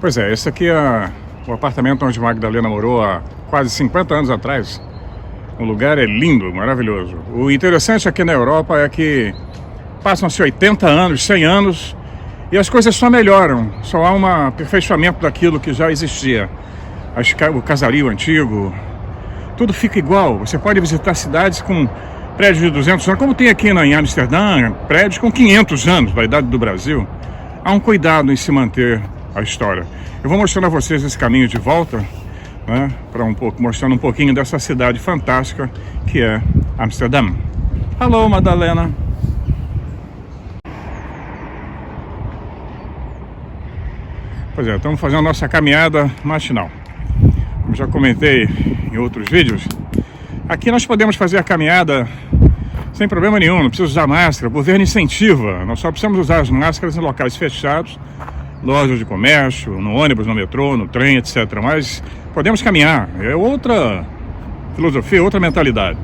Pois é, esse aqui é o apartamento onde Magdalena morou há quase 50 anos atrás. O lugar é lindo, maravilhoso. O interessante aqui na Europa é que passam-se 80 anos, 100 anos e as coisas só melhoram. Só há um aperfeiçoamento daquilo que já existia. O casario antigo, tudo fica igual. Você pode visitar cidades com prédios de 200 anos, como tem aqui em Amsterdã, prédios com 500 anos, da idade do Brasil. Há um cuidado em se manter a história. Eu vou mostrando a vocês esse caminho de volta, né, mostrando um pouquinho dessa cidade fantástica que é Amsterdã. Alô, Madalena. Pois é, estamos fazendo a nossa caminhada matinal. Como já comentei em outros vídeos, aqui nós podemos fazer a caminhada sem problema nenhum, não precisa usar máscara, o governo incentiva, nós só precisamos usar as máscaras em locais fechados, lojas de comércio, no ônibus, no metrô, no trem, etc. Mas podemos caminhar, é outra filosofia, outra mentalidade.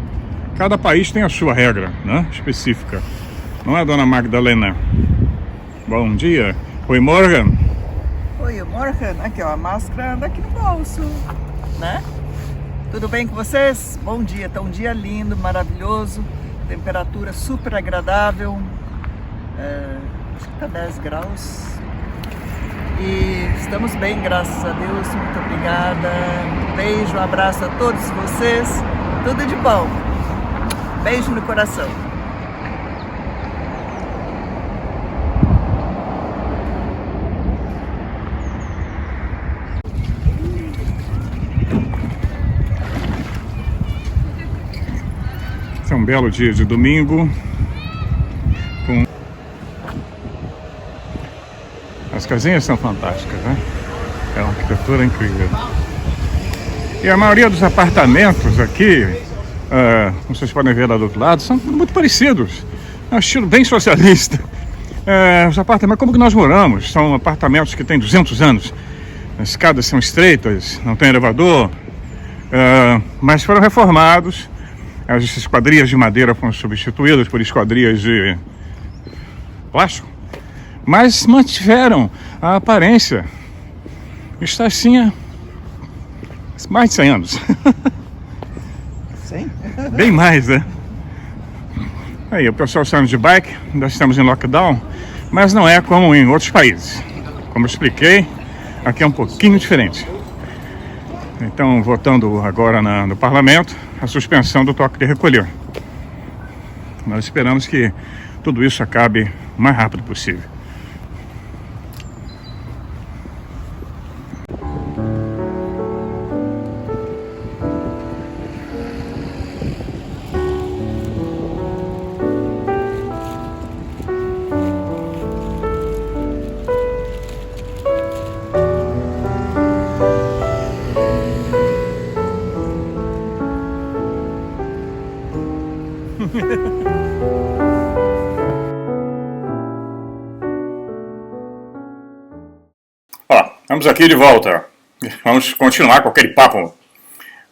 Cada país tem a sua regra, né, específica. Não é, dona Magdalena? Bom dia. Oi, Morgan. Oi, Morgan. Aqui, ó, a máscara daqui no bolso, né? Tudo bem com vocês? Bom dia, tá um dia lindo, maravilhoso, temperatura super agradável, acho que tá 10 graus. E estamos bem, graças a Deus, muito obrigada. Um beijo, um abraço a todos vocês, tudo de bom. Beijo no coração. Esse é um belo dia de domingo, com... As casinhas são fantásticas, né? É uma arquitetura incrível. E a maioria dos apartamentos aqui, como vocês podem ver lá do outro lado, são muito parecidos. É um estilo bem socialista. Os apartamentos, como que nós moramos, são apartamentos que têm 200 anos. As escadas são estreitas, não tem elevador, mas foram reformados. As esquadrias de madeira foram substituídas por esquadrias de plástico, mas mantiveram a aparência. Está assim há mais de 100 anos. Sim? Bem mais, né? Aí, o pessoal saindo de bike, nós estamos em lockdown, mas não é como em outros países. Como eu expliquei, aqui é um pouquinho diferente. Então, votando agora no parlamento, a suspensão do toque de recolher. Nós esperamos que tudo isso acabe o mais rápido possível. Ó, estamos aqui de volta. Vamos continuar com aquele papo,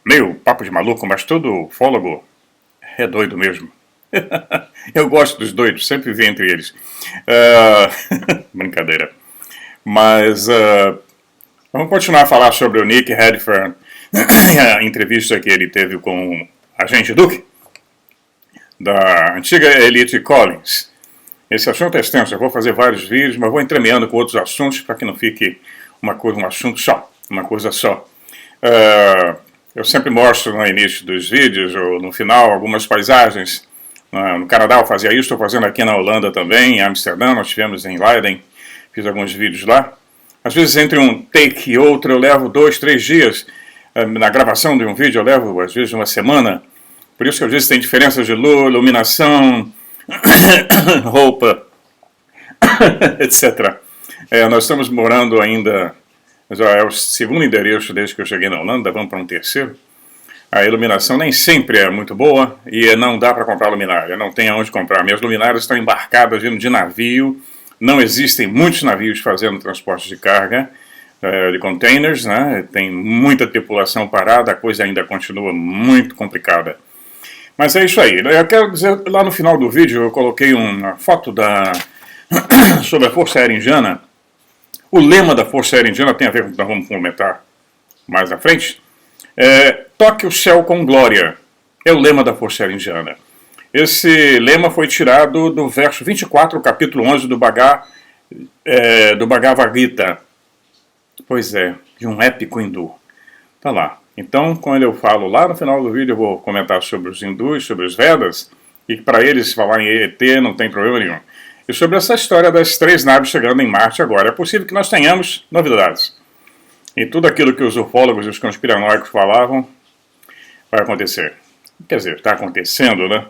meio papo de maluco, mas todo fólogo é doido mesmo. Eu gosto dos doidos, sempre vi entre eles. Brincadeira. Mas vamos continuar a falar sobre o Nick Redfern, a entrevista que ele teve com o agente Duke, da antiga Elite Collins. Esse assunto é extenso, eu vou fazer vários vídeos, mas vou entremeando com outros assuntos para que não fique um assunto só, uma coisa só. Eu sempre mostro no início dos vídeos, ou no final, algumas paisagens. No Canadá eu fazia isso, estou fazendo aqui na Holanda também, em Amsterdã, nós tivemos em Leiden, fiz alguns vídeos lá. Às vezes entre um take e outro eu levo 2, 3 dias. Na gravação de um vídeo eu levo às vezes uma semana. Por isso que às vezes tem diferenças de luz, iluminação, roupa, etc. Nós estamos morando ainda, já é o segundo endereço desde que eu cheguei na Holanda, vamos para um terceiro. A iluminação nem sempre é muito boa e não dá para comprar luminária, não tem aonde comprar. Minhas luminárias estão embarcadas vindo de navio, não existem muitos navios fazendo transporte de carga, de containers, né? Tem muita tripulação parada, a coisa ainda continua muito complicada. Mas é isso aí. Eu quero dizer, lá no final do vídeo eu coloquei uma foto sobre a Força Aérea Indiana, O lema da Força Aérea Indiana tem a ver com o que nós vamos comentar mais à frente. Toque o céu com glória. É o lema da Força Aérea Indiana. Esse lema foi tirado do verso 24, capítulo 11 do Bhagavad Gita. Pois é, de um épico hindu. Tá lá. Então, quando eu falo lá no final do vídeo, eu vou comentar sobre os hindus, sobre os Vedas, e para eles falar em ET não tem problema nenhum. E sobre essa história das 3 naves chegando em Marte agora. É possível que nós tenhamos novidades. E tudo aquilo que os ufólogos e os conspiranoicos falavam vai acontecer. Quer dizer, está acontecendo, né?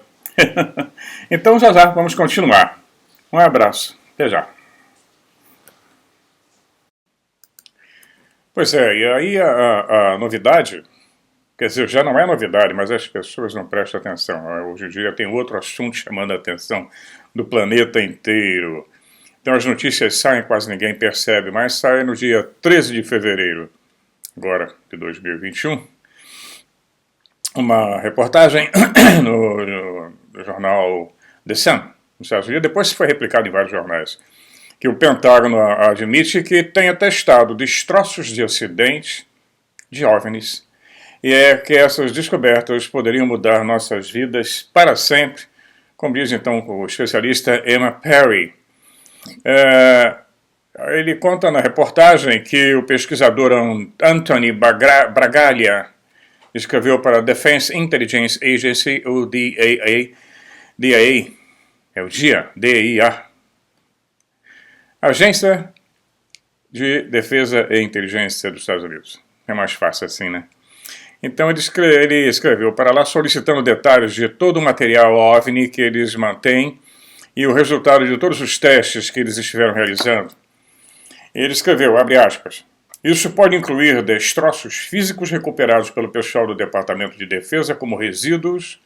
Então já vamos continuar. Um abraço. Até já. Pois é, e aí a novidade, quer dizer, já não é novidade, mas as pessoas não prestam atenção. Hoje em dia tem outro assunto chamando a atenção do planeta inteiro. Então as notícias saem, quase ninguém percebe, mas saem no dia 13 de fevereiro, agora de 2021, uma reportagem no jornal The Sun, nos Estados Unidos, depois foi replicado em vários jornais, que o Pentágono admite que tenha testado destroços de acidentes de OVNIs, e que essas descobertas poderiam mudar nossas vidas para sempre, como diz então o especialista Emma Perry. Ele conta na reportagem que o pesquisador Anthony Bragalia escreveu para a Defense Intelligence Agency, o DIA, é o DIA, Agência de Defesa e Inteligência dos Estados Unidos. É mais fácil assim, né? Então ele escreveu para lá solicitando detalhes de todo o material OVNI que eles mantêm e o resultado de todos os testes que eles estiveram realizando. Ele escreveu, abre aspas, isso pode incluir destroços físicos recuperados pelo pessoal do Departamento de Defesa como resíduos,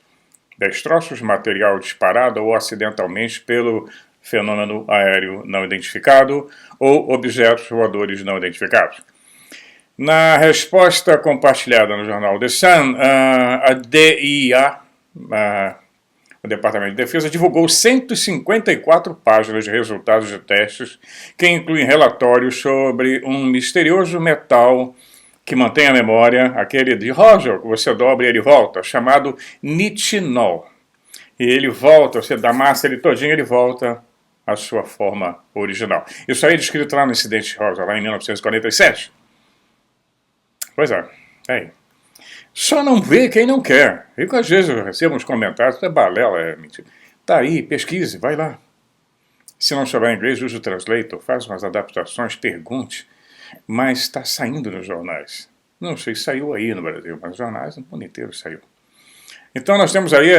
destroços, material disparado ou acidentalmente pelo fenômeno aéreo não identificado ou objetos voadores não identificados. Na resposta compartilhada no jornal The Sun, a DIA, o Departamento de Defesa, divulgou 154 páginas de resultados de testes que incluem relatórios sobre um misterioso metal que mantém a memória, aquele de Roswell, que você dobra e ele volta, chamado nitinol. E ele volta, você dá massa ele todinho, ele volta à sua forma original. Isso aí é descrito lá no incidente de Roswell, lá em 1947. Pois é, aí. Só não vê quem não quer. E às vezes eu recebo uns comentários, é balela, é mentira. Tá aí, pesquise, vai lá. Se não souber inglês, use o Translator, faz umas adaptações, pergunte. Mas está saindo nos jornais. Não sei, saiu aí no Brasil, mas nos jornais no mundo inteiro saiu. Então nós temos aí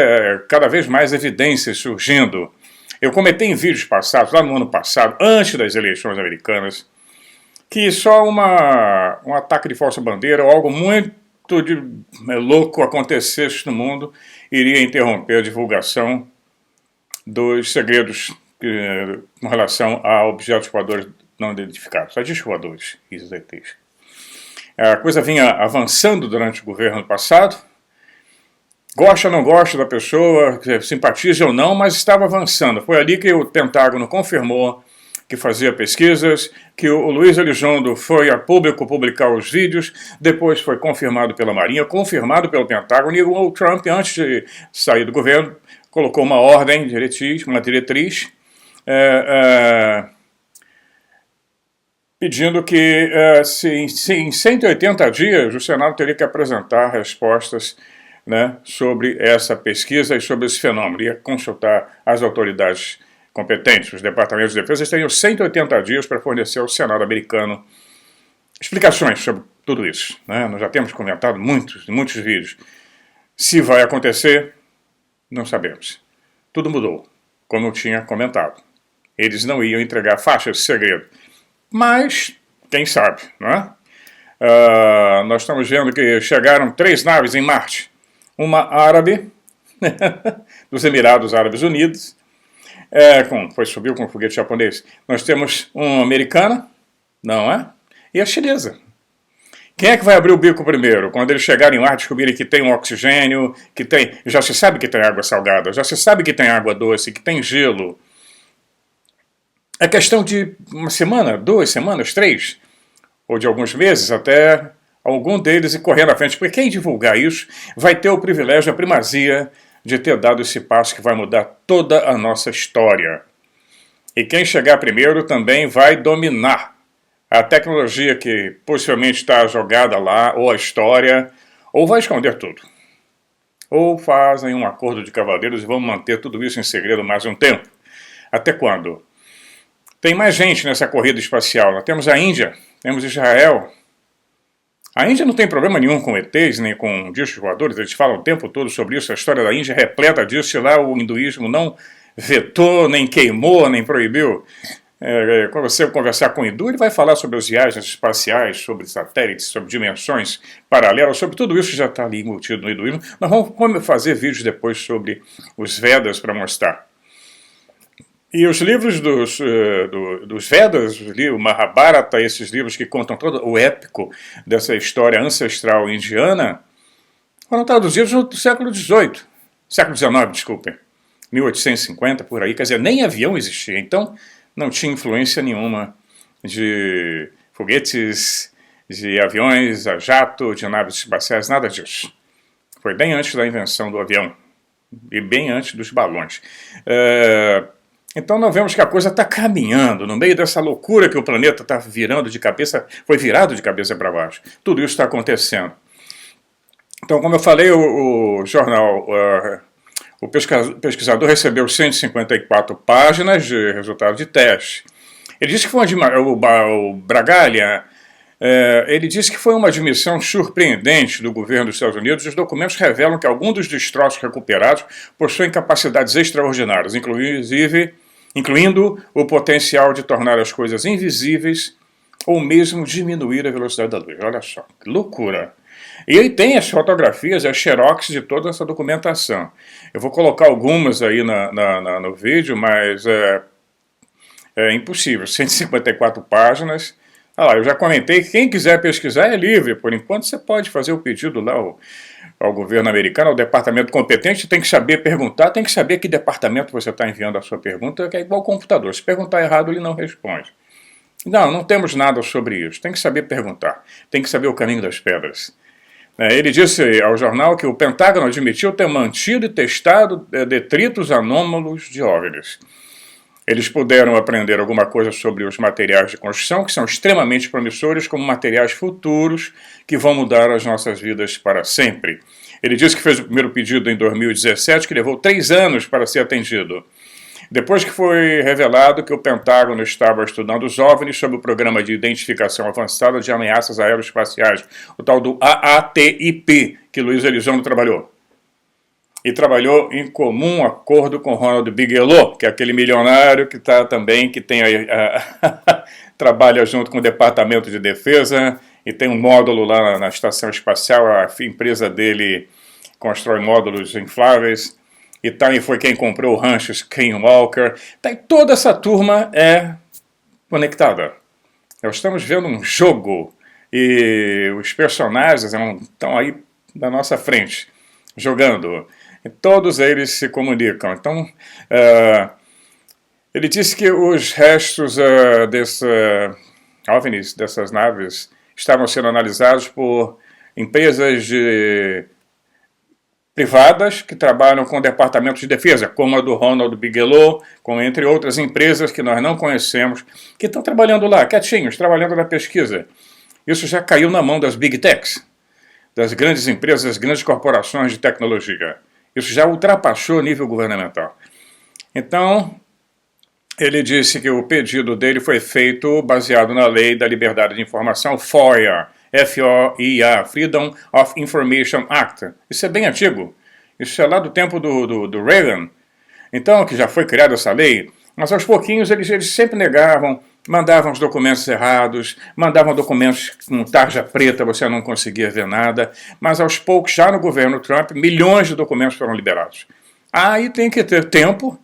cada vez mais evidências surgindo. Eu comentei em vídeos passados, lá no ano passado, antes das eleições americanas, que só um ataque de falsa bandeira ou algo muito louco acontecesse no mundo iria interromper a divulgação dos segredos com relação a objetos voadores não identificados, a discos voadores e os ETs. A coisa vinha avançando durante o governo passado, gosta ou não gosta da pessoa, simpatiza ou não, mas estava avançando. Foi ali que o Pentágono confirmou que fazia pesquisas, que o Luiz Elizondo foi a público publicar os vídeos, depois foi confirmado pela Marinha, confirmado pelo Pentágono, e o Trump, antes de sair do governo, colocou uma ordem, uma diretriz, pedindo que em 180 dias o Senado teria que apresentar respostas, né, sobre essa pesquisa e sobre esse fenômeno, ia consultar as autoridades competentes, os departamentos de defesa, eles teriam 180 dias para fornecer ao Senado americano explicações sobre tudo isso, né? Nós já temos comentado muitos vídeos. Se vai acontecer, não sabemos. Tudo mudou, como eu tinha comentado. Eles não iam entregar faixas de segredo. Mas, quem sabe, não é? Nós estamos vendo que chegaram 3 naves em Marte. Uma árabe, dos Emirados Árabes Unidos, subiu com o foguete japonês. Nós temos uma americana, não é? E a chinesa. Quem é que vai abrir o bico primeiro? Quando eles chegarem lá, descobrirem que tem um oxigênio, já se sabe que tem água salgada, já se sabe que tem água doce, que tem gelo. É questão de uma semana, 2 semanas, 3, ou de alguns meses até algum deles ir correndo à frente, porque quem divulgar isso vai ter o privilégio, a primazia de ter dado esse passo que vai mudar toda a nossa história. E quem chegar primeiro também vai dominar a tecnologia que possivelmente está jogada lá, ou a história, ou vai esconder tudo. Ou fazem um acordo de cavaleiros e vão manter tudo isso em segredo mais um tempo. Até quando? Tem mais gente nessa corrida espacial. Nós temos a Índia, temos Israel. A Índia não tem problema nenhum com ETs, nem com discos voadores, eles falam o tempo todo sobre isso, a história da Índia é repleta disso, e lá o hinduísmo não vetou, nem queimou, nem proibiu. Quando você conversar com o hindu, ele vai falar sobre as viagens espaciais, sobre satélites, sobre dimensões paralelas, sobre tudo isso que já está ali embutido no hinduísmo. Nós vamos fazer vídeos depois sobre os Vedas para mostrar. E os livros dos Vedas, o Mahabharata, esses livros que contam todo o épico dessa história ancestral indiana, foram traduzidos no século XIX, desculpem, 1850, por aí, quer dizer, nem avião existia, então não tinha influência nenhuma de foguetes, de aviões a jato, de naves espaciais, nada disso. Foi bem antes da invenção do avião e bem antes dos balões. Então nós vemos que a coisa está caminhando no meio dessa loucura que o planeta está virando de cabeça, foi virado de cabeça para baixo. Tudo isso está acontecendo. Então, como eu falei, o jornal, o pesquisador recebeu 154 páginas de resultado de teste. Ele disse que foi o Bragalha, ele disse que foi uma admissão surpreendente do governo dos Estados Unidos. Os documentos revelam que alguns dos destroços recuperados possuem capacidades extraordinárias, incluindo o potencial de tornar as coisas invisíveis ou mesmo diminuir a velocidade da luz. Olha só, que loucura! E aí tem as fotografias, as xerox de toda essa documentação. Eu vou colocar algumas aí no vídeo, mas é impossível. 154 páginas. Eu já comentei que quem quiser pesquisar é livre. Por enquanto você pode fazer o pedido lá ao governo americano, ao departamento competente, tem que saber perguntar, tem que saber que departamento você está enviando a sua pergunta, que é igual ao computador. Se perguntar errado, ele não responde. Não temos nada sobre isso. Tem que saber perguntar. Tem que saber o caminho das pedras. Ele disse ao jornal que o Pentágono admitiu ter mantido e testado detritos anômalos de OVNIs. Eles puderam aprender alguma coisa sobre os materiais de construção, que são extremamente promissores, como materiais futuros que vão mudar as nossas vidas para sempre. Ele disse que fez o primeiro pedido em 2017, que levou 3 anos para ser atendido. Depois que foi revelado que o Pentágono estava estudando os OVNIs sob o Programa de Identificação Avançada de Ameaças Aeroespaciais, o tal do AATIP, que Luiz Elizondo trabalhou. E trabalhou em comum acordo com Ronald Bigelow, que é aquele milionário que está também, que tem trabalha junto com o Departamento de Defesa e tem um módulo lá na Estação Espacial, a empresa dele constrói módulos infláveis, e também foi quem comprou o rancho Skinwalker. Toda essa turma é conectada. Nós estamos vendo um jogo e os personagens estão aí na nossa frente, jogando. E todos eles se comunicam. Então, ele disse que os restos OVNIs, dessas naves, estavam sendo analisados por empresas privadas que trabalham com departamentos de defesa, como a do Ronald Bigelow, como entre outras empresas que nós não conhecemos, que estão trabalhando lá, quietinhos, trabalhando na pesquisa. Isso já caiu na mão das Big Techs, das grandes empresas, das grandes corporações de tecnologia. Isso já ultrapassou o nível governamental. Então, ele disse que o pedido dele foi feito baseado na Lei da Liberdade de Informação, FOIA, F-O-I-A, Freedom of Information Act. Isso é bem antigo. Isso é lá do tempo do Reagan. Então, que já foi criada essa lei, mas aos pouquinhos eles sempre negavam, mandavam os documentos errados, mandavam documentos com tarja preta, você não conseguia ver nada, mas aos poucos, já no governo Trump, milhões de documentos foram liberados. Aí tem que ter tempo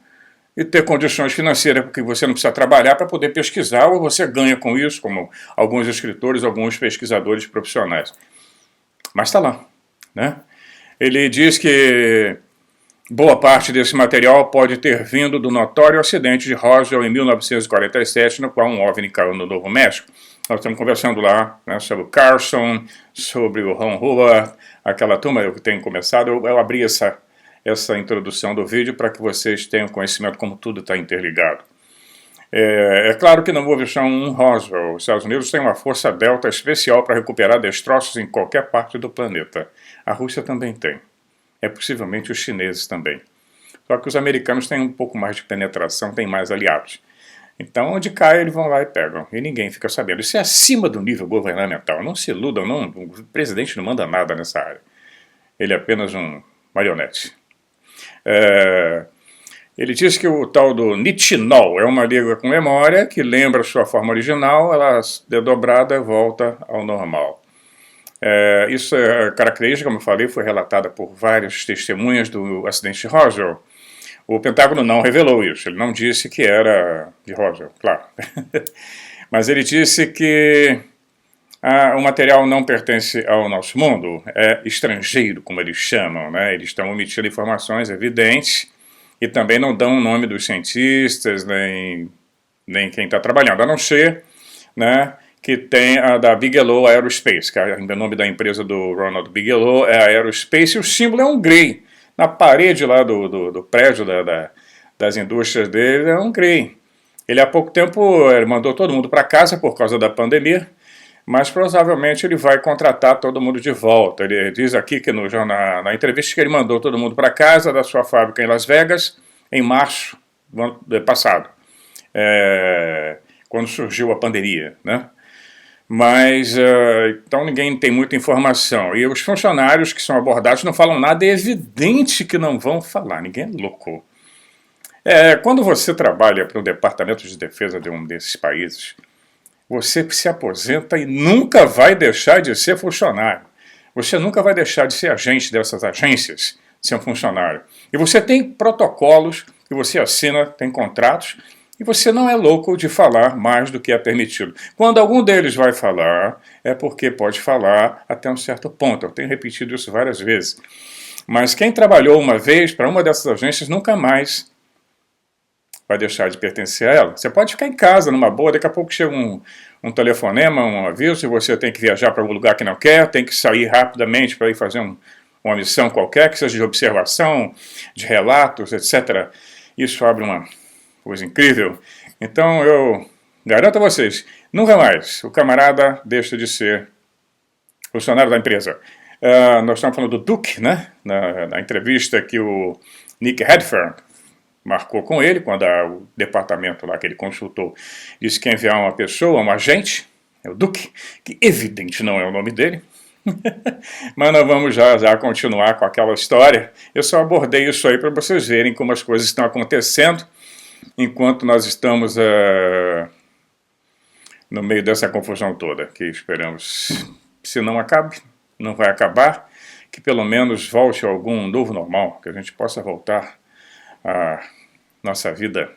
e ter condições financeiras, porque você não precisa trabalhar para poder pesquisar, ou você ganha com isso, como alguns escritores, alguns pesquisadores profissionais. Mas está lá, né? Ele diz que boa parte desse material pode ter vindo do notório acidente de Roswell em 1947, no qual um OVNI caiu no Novo México. Nós estamos conversando lá, né, sobre o Carson, sobre o Ron Hubbard, aquela turma que tem começado. Eu abri essa introdução do vídeo para que vocês tenham conhecimento como tudo está interligado. É claro que não houve só um Roswell. Os Estados Unidos têm uma força delta especial para recuperar destroços em qualquer parte do planeta. A Rússia também tem. É possivelmente os chineses também. Só que os americanos têm um pouco mais de penetração, têm mais aliados. Então, onde cai, eles vão lá e pegam. E ninguém fica sabendo. Isso é acima do nível governamental. Não se iludam, não. O presidente não manda nada nessa área. Ele é apenas um marionete. Ele diz que o tal do nitinol é uma liga com memória que lembra sua forma original, ela desdobrada volta ao normal. Isso é característica, como eu falei, foi relatada por várias testemunhas do acidente de Roswell. O Pentágono não revelou isso, ele não disse que era de Roswell, claro. Mas ele disse que o material não pertence ao nosso mundo, é estrangeiro, como eles chamam, né? Eles estão omitindo informações evidentes e também não dão o nome dos cientistas, nem quem está trabalhando, a não ser, né, que tem a da Bigelow Aerospace, que o nome da empresa do Ronald Bigelow é a Aerospace, e o símbolo é um grey. Na parede lá do prédio das indústrias dele é um grey. Ele há pouco tempo mandou todo mundo para casa por causa da pandemia, mas provavelmente ele vai contratar todo mundo de volta. Ele diz aqui que na entrevista que ele mandou todo mundo para casa da sua fábrica em Las Vegas em março do ano passado, quando surgiu a pandemia, né? Mas, então ninguém tem muita informação. E os funcionários que são abordados não falam nada, é evidente que não vão falar, ninguém é louco. Quando você trabalha para o Departamento de Defesa de um desses países, você se aposenta e nunca vai deixar de ser funcionário. Você nunca vai deixar de ser agente dessas agências, de ser um funcionário. E você tem protocolos que você assina, tem contratos, e você não é louco de falar mais do que é permitido. Quando algum deles vai falar, é porque pode falar até um certo ponto. Eu tenho repetido isso várias vezes. Mas quem trabalhou uma vez para uma dessas agências nunca mais vai deixar de pertencer a ela. Você pode ficar em casa, numa boa, daqui a pouco chega um telefonema, um aviso, e você tem que viajar para algum lugar que não quer, tem que sair rapidamente para ir fazer uma missão qualquer, que seja de observação, de relatos, etc. Isso abre uma coisa incrível. Então eu garanto a vocês, nunca mais o camarada deixa de ser funcionário da empresa. Nós estamos falando do Duke, né? Na entrevista que o Nick Redfern marcou com ele, quando o departamento lá que ele consultou disse que ia enviar uma pessoa, um agente, é o Duke, que evidente não é o nome dele. Mas nós vamos já continuar com aquela história. Eu só abordei isso aí para vocês verem como as coisas estão acontecendo enquanto nós estamos no meio dessa confusão toda, que esperamos, se não acabe, não vai acabar, que pelo menos volte a algum novo normal, que a gente possa voltar a nossa vida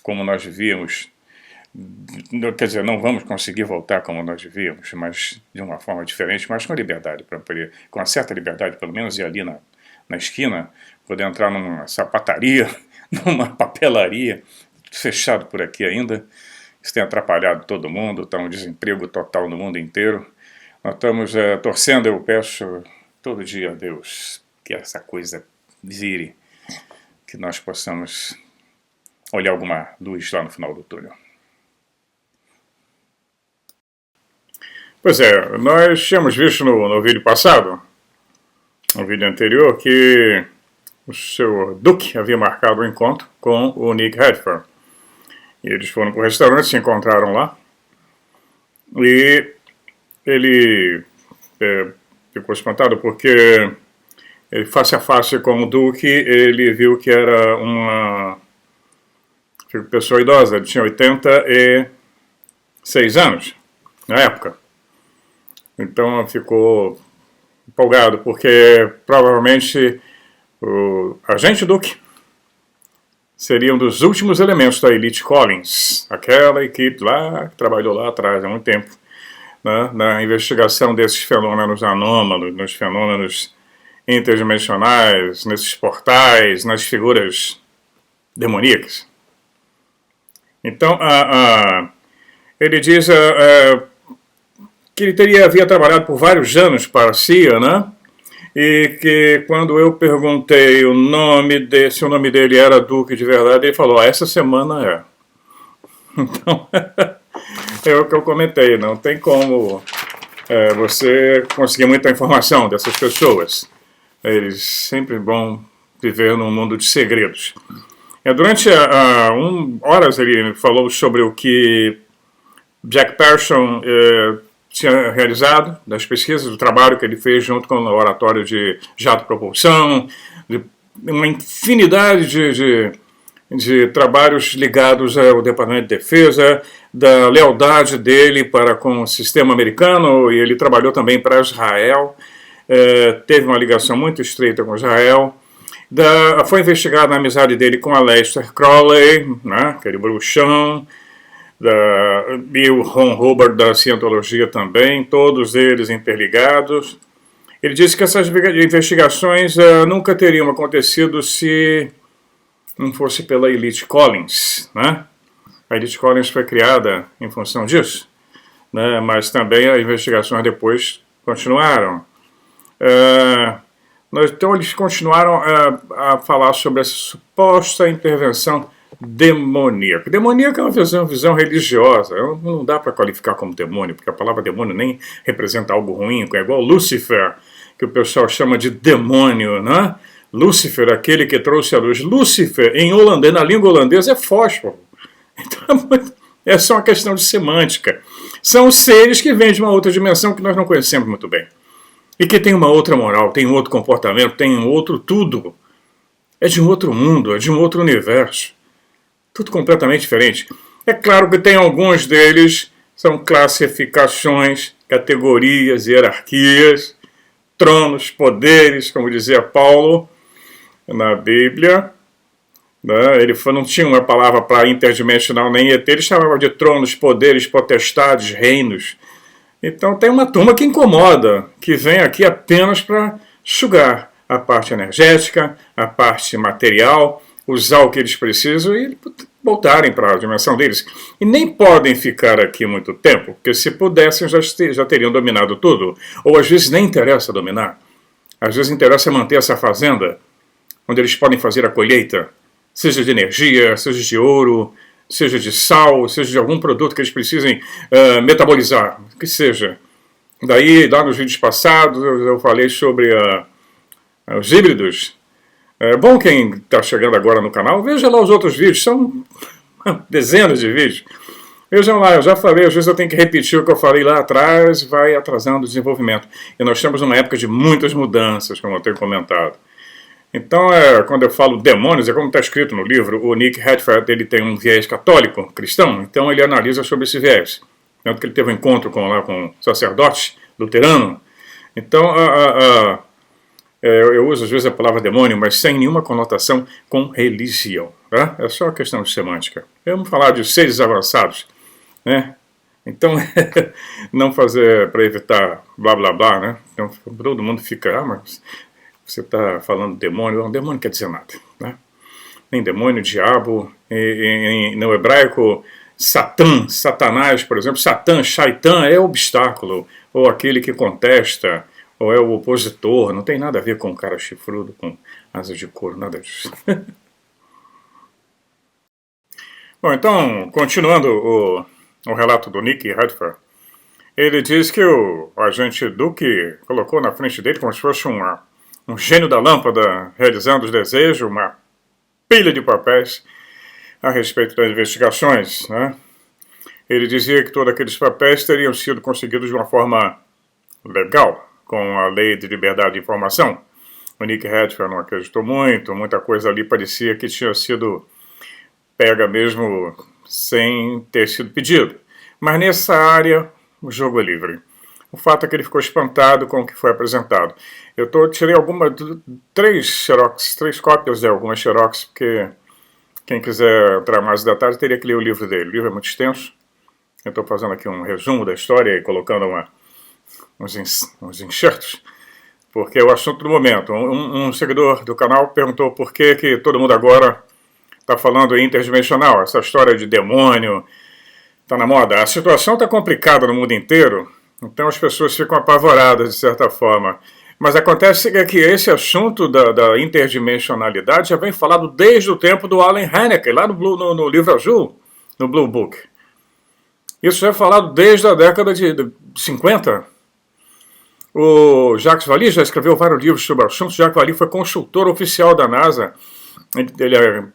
como nós vivíamos. Quer dizer, não vamos conseguir voltar como nós vivíamos, mas de uma forma diferente, mas com liberdade, com uma certa liberdade, pelo menos ir ali na esquina, poder entrar numa sapataria, numa papelaria, fechado por aqui ainda. Isso tem atrapalhado todo mundo, está um desemprego total no mundo inteiro. Nós estamos torcendo, eu peço todo dia a Deus que essa coisa vire, que nós possamos olhar alguma luz lá no final do túnel. Pois é, nós tínhamos visto no vídeo passado, no vídeo anterior, que o seu Duke havia marcado um encontro com o Nick Redfern. E eles foram para o restaurante, se encontraram lá, e ele ficou espantado porque face a face com o Duke, ele viu que era uma pessoa idosa, ele tinha 86 anos na época. Então ficou empolgado, porque provavelmente o agente Duke seria um dos últimos elementos da Elite Collins, aquela equipe lá que trabalhou lá atrás há muito tempo, né, na investigação desses fenômenos anômalos, nos fenômenos interdimensionais, nesses portais, nas figuras demoníacas. Então, ele diz que ele havia trabalhado por vários anos para a CIA, né? E que quando eu perguntei se o nome dele era Duque de verdade, ele falou, essa semana é. Então, é o que eu comentei, não tem como você conseguir muita informação dessas pessoas. Eles sempre vão viver num mundo de segredos. Durante horas ele falou sobre o que Jack Pearson tinha realizado, das pesquisas, do trabalho que ele fez junto com o laboratório de jato propulsão, de uma infinidade de trabalhos ligados ao Departamento de Defesa, da lealdade dele para com o sistema americano, e ele trabalhou também para Israel, teve uma ligação muito estreita com Israel. Foi investigado a amizade dele com Aleister Crowley, né, aquele bruxão, e o Ron Hubbard da Cientologia também, todos eles interligados. Ele disse que essas investigações nunca teriam acontecido se não fosse pela Elite Collins, né? A Elite Collins foi criada em função disso, né? Mas também as investigações depois continuaram. Então eles continuaram a falar sobre essa suposta intervenção demoníaca. Demoníaca é uma visão religiosa, não dá para qualificar como demônio, porque a palavra demônio nem representa algo ruim, é igual Lúcifer, que o pessoal chama de demônio, né? Lúcifer, aquele que trouxe a luz. Lúcifer, em holandês, na língua holandesa, é fósforo. Então, é só uma questão de semântica. São seres que vêm de uma outra dimensão que nós não conhecemos muito bem. E que tem uma outra moral, tem um outro comportamento, tem um outro tudo. É de um outro mundo, é de um outro universo. Tudo completamente diferente. É claro que tem alguns deles, são classificações, categorias, hierarquias, tronos, poderes, como dizia Paulo na Bíblia. Né? Ele não tinha uma palavra para interdimensional nem ET, ele chamava de tronos, poderes, potestades, reinos. Então tem uma turma que incomoda, que vem aqui apenas para sugar a parte energética, a parte material, usar o que eles precisam e voltarem para a dimensão deles. E nem podem ficar aqui muito tempo, porque se pudessem já teriam dominado tudo. Ou às vezes nem interessa dominar. Às vezes interessa manter essa fazenda, onde eles podem fazer a colheita, seja de energia, seja de ouro, seja de sal, seja de algum produto que eles precisem metabolizar, que seja. Daí, lá nos vídeos passados, eu falei sobre os híbridos. É bom quem está chegando agora no canal, veja lá os outros vídeos, são dezenas de vídeos. Vejam lá, eu já falei, às vezes eu tenho que repetir o que eu falei lá atrás, vai atrasando o desenvolvimento. E nós estamos numa época de muitas mudanças, como eu tenho comentado. Então, quando eu falo demônios, é como está escrito no livro, o Nick Hadford, ele tem um viés católico, cristão, então ele analisa sobre esse viés. Tanto que ele teve um encontro com um sacerdote luterano. Então, eu uso às vezes a palavra demônio, mas sem nenhuma conotação com religião. Tá? É só uma questão de semântica. Vamos falar de seres avançados, né? Então, não fazer para evitar blá blá blá, né? Então, todo mundo fica, mas você está falando demônio, não, demônio quer dizer nada, né? Nem demônio, diabo, no hebraico, Satã, Satanás, por exemplo, Satã, Shaitan é obstáculo, ou aquele que contesta, ou é o opositor, não tem nada a ver com um cara chifrudo, com asas de couro, nada disso. Bom, então, continuando o relato do Nick Hadford, ele diz que o agente Duque colocou na frente dele como se fosse um gênio da lâmpada realizando os desejos, uma pilha de papéis a respeito das investigações, né? Ele dizia que todos aqueles papéis teriam sido conseguidos de uma forma legal, com a lei de liberdade de informação. O Nick Hadford não acreditou muito, muita coisa ali parecia que tinha sido pega mesmo sem ter sido pedido. Mas nessa área, o jogo é livre. O fato é que ele ficou espantado com o que foi apresentado. Eu tirei três cópias de algumas xerox, porque quem quiser entrar mais em detalhes teria que ler o livro dele. O livro é muito extenso. Eu estou fazendo aqui um resumo da história e colocando uns enxertos porque é o assunto do momento. Um seguidor do canal perguntou por que todo mundo agora está falando interdimensional, essa história de demônio, está na moda. A situação está complicada no mundo inteiro, então as pessoas ficam apavoradas de certa forma. Mas acontece que esse assunto da interdimensionalidade já vem falado desde o tempo do Allen Hynek, lá no livro azul, no Blue Book. Isso já é falado desde a década de 50. O Jacques Vallée já escreveu vários livros sobre o assunto. Jacques Vallée foi consultor oficial da NASA. Ele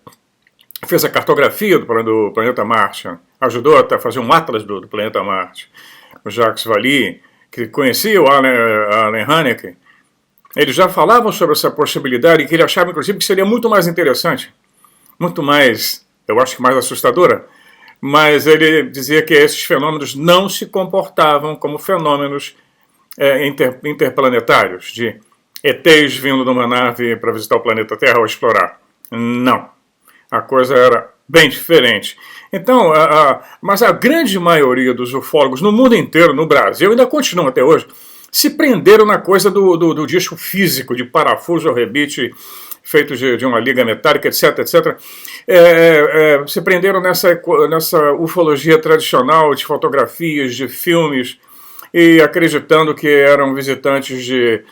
fez a cartografia do planeta Marte, ajudou até a fazer um atlas do planeta Marte. O Jacques Vallée, que conhecia o Allen Hynek, eles já falavam sobre essa possibilidade, que ele achava, inclusive, que seria muito mais interessante, muito mais, eu acho que mais assustadora, mas ele dizia que esses fenômenos não se comportavam como fenômenos interplanetários, de ETs vindo de uma nave para visitar o planeta Terra ou explorar. Não. A coisa era bem diferente. Então, mas a grande maioria dos ufólogos no mundo inteiro, no Brasil, ainda continuam até hoje, se prenderam na coisa do disco físico, de parafuso ou rebite, feito de uma liga metálica, etc, etc. Se prenderam nessa ufologia tradicional de fotografias, de filmes, e acreditando que eram visitantes de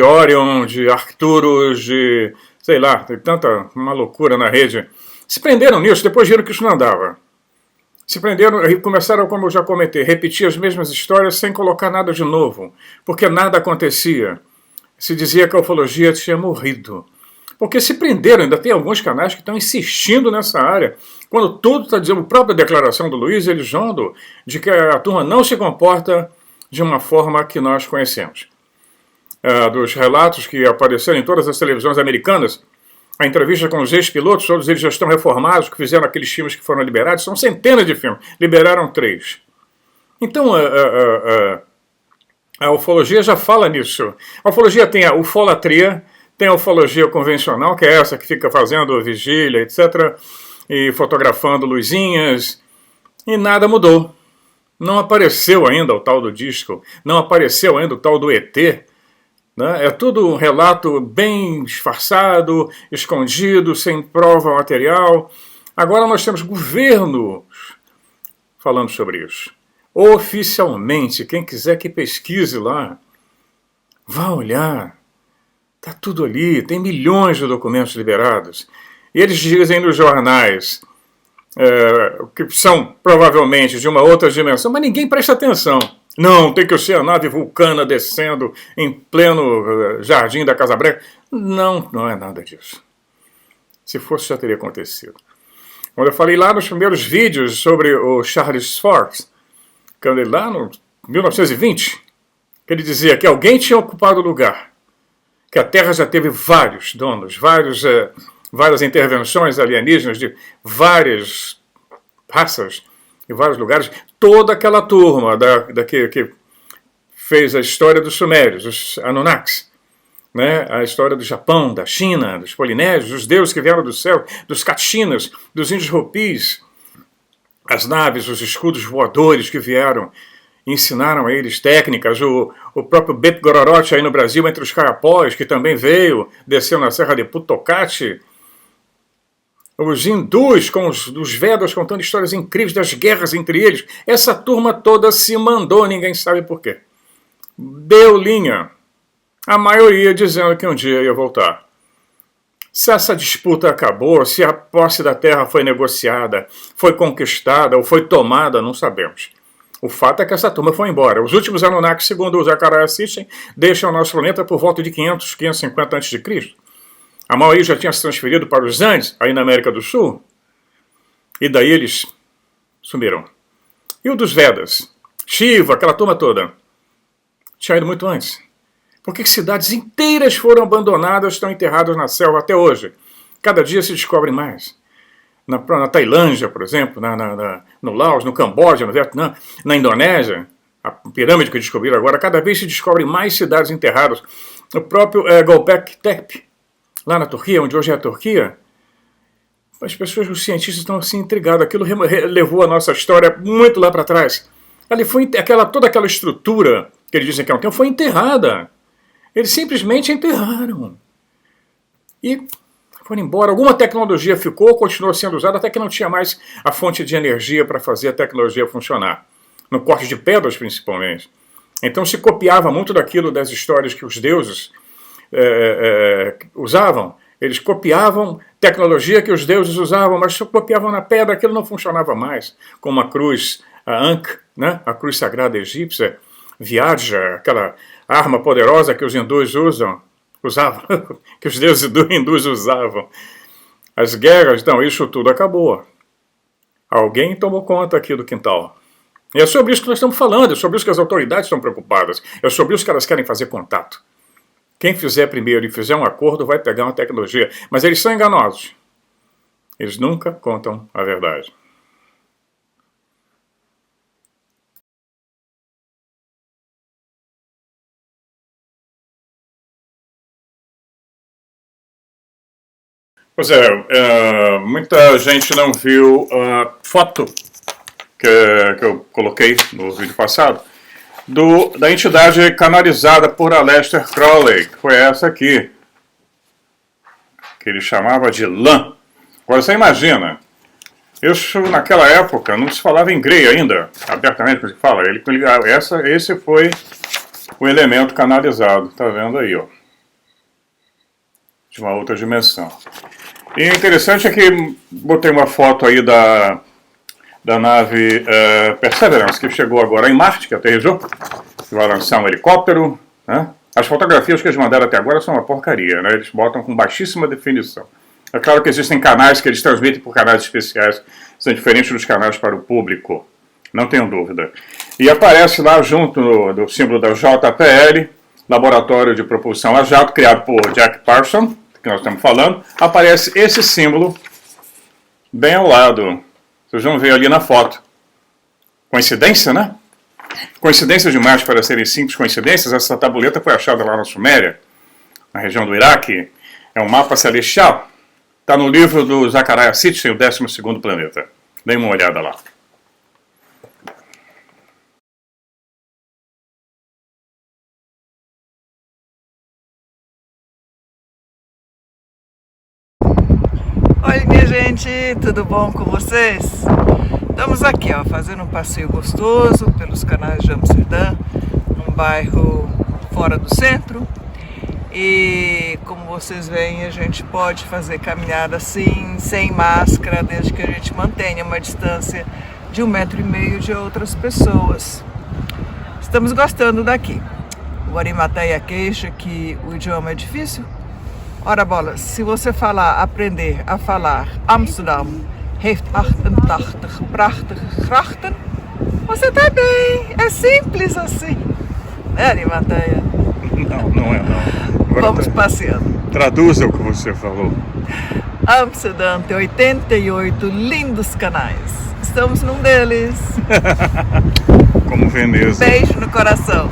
Orion, de Arcturus, de, sei lá, tem tanta uma loucura na rede. Se prenderam nisso, depois viram que isso não andava. Se prenderam e começaram, como eu já comentei, repetir as mesmas histórias sem colocar nada de novo, porque nada acontecia. Se dizia que a ufologia tinha morrido. Porque se prenderam, ainda tem alguns canais que estão insistindo nessa área, quando tudo está dizendo, a própria declaração do Luiz Elizondo, de que a turma não se comporta de uma forma que nós conhecemos. Dos relatos que apareceram em todas as televisões americanas, a entrevista com os ex-pilotos, todos eles já estão reformados, que fizeram aqueles filmes que foram liberados, são centenas de filmes, liberaram 3. Então, a ufologia já fala nisso. A ufologia tem a ufolatria, tem a ufologia convencional, que é essa que fica fazendo vigília, etc., e fotografando luzinhas, e nada mudou. Não apareceu ainda o tal do disco, não apareceu ainda o tal do ET, né? É tudo um relato bem disfarçado, escondido, sem prova material. Agora nós temos governos falando sobre isso. Oficialmente, quem quiser que pesquise lá, vá olhar. Está tudo ali, tem milhões de documentos liberados. E eles dizem nos jornais que são provavelmente de uma outra dimensão, mas ninguém presta atenção. Não, tem que ser a nave vulcana descendo em pleno jardim da Casa Branca. Não, não é nada disso. Se fosse, já teria acontecido. Quando eu falei lá nos primeiros vídeos sobre o Charles Sforz, quando ele lá no 1920, que ele dizia que alguém tinha ocupado o lugar, que a Terra já teve vários donos, várias intervenções alienígenas de várias raças, em vários lugares, toda aquela turma que fez a história dos Sumérios, os Anunnakis, né? A história do Japão, da China, dos Polinésios, os deuses que vieram do céu, dos Katshinas, dos índios Hopis, as naves, os escudos voadores que vieram, ensinaram a eles técnicas, o próprio Beto Gororotti aí no Brasil, entre os Carapós, que também veio, desceu na Serra de Putocati, os hindus, com os Vedas, contando histórias incríveis das guerras entre eles. Essa turma toda se mandou, ninguém sabe por quê. Deu linha. A maioria dizendo que um dia ia voltar. Se essa disputa acabou, se a posse da terra foi negociada, foi conquistada ou foi tomada, não sabemos. O fato é que essa turma foi embora. Os últimos Anunnaki, segundo o Zecharia Sitchin, deixam o nosso planeta por volta de 500, 550 a.C. A maioria já tinha se transferido para os Andes, aí na América do Sul, e daí eles sumiram. E o dos Vedas? Shiva, aquela turma toda, tinha ido muito antes. Por que cidades inteiras foram abandonadas, estão enterradas na selva até hoje? Cada dia se descobrem mais. Na Tailândia, por exemplo, no Laos, no Camboja, no Vietnã, na Indonésia, a pirâmide que descobriram agora, cada vez se descobrem mais cidades enterradas. O próprio Göbekli Tepe, lá na Turquia, onde hoje é a Turquia, as pessoas, os cientistas estão assim intrigados. Aquilo levou a nossa história muito lá para trás. Ali foi toda aquela estrutura que eles dizem que é um tempo, foi enterrada. Eles simplesmente enterraram. E foram embora. Alguma tecnologia ficou, continuou sendo usada, até que não tinha mais a fonte de energia para fazer a tecnologia funcionar. No corte de pedras, principalmente. Então se copiava muito daquilo das histórias que os deuses usavam. Eles copiavam tecnologia que os deuses usavam, mas se copiavam na pedra, aquilo não funcionava mais. Como a cruz, a Ankh, né? A cruz sagrada egípcia, Vyaja, aquela arma poderosa que os hindus usavam, que os deuses hindus usavam. As guerras, então, isso tudo acabou. Alguém tomou conta aqui do quintal. E é sobre isso que nós estamos falando, é sobre isso que as autoridades estão preocupadas, é sobre isso que elas querem fazer contato. Quem fizer primeiro e fizer um acordo vai pegar uma tecnologia. Mas eles são enganosos. Eles nunca contam a verdade. Pois é, muita gente não viu a foto que eu coloquei no vídeo passado, da entidade canalizada por Aleister Crowley, que foi essa aqui, que ele chamava de Lã. Agora você imagina, isso naquela época não se falava em Grey ainda, abertamente, como se fala, esse foi o elemento canalizado, tá vendo aí, ó, de uma outra dimensão. E o interessante é que botei uma foto aí da nave Perseverance, que chegou agora em Marte, que aterrissou, que vai lançar um helicóptero, né? As fotografias que eles mandaram até agora são uma porcaria, né? Eles botam com baixíssima definição. É claro que existem canais que eles transmitem por canais especiais, são diferentes dos canais para o público, não tenho dúvida. E aparece lá junto do símbolo da JPL, Laboratório de Propulsão a Jato, criado por Jack Parsons, que nós estamos falando, aparece esse símbolo bem ao lado. Vocês vão ver ali na foto. Coincidência, né? Coincidência demais para serem simples coincidências. Essa tabuleta foi achada lá na Suméria, na região do Iraque. É um mapa celestial. Está no livro do Zecharia Sitchin, o 12º planeta. Dê uma olhada lá. Oi, minha gente, tudo bom com vocês? Estamos aqui, ó, fazendo um passeio gostoso pelos canais de Amsterdã, um bairro fora do centro. E como vocês veem, a gente pode fazer caminhada assim, sem máscara, desde que a gente mantenha uma distância de 1,5 metro de outras pessoas. Estamos gostando daqui. O Arimateia queixa que o idioma é difícil. Ora bola, se você aprender a falar Amsterdam heeft 88 prachtige grachten, você tá bem, é simples assim, né, Arimateia? Não é não. Agora vamos passeando. Traduza o que você falou. Amsterdã tem 88 lindos canais, estamos num deles. Como Veneza. Beijo no coração.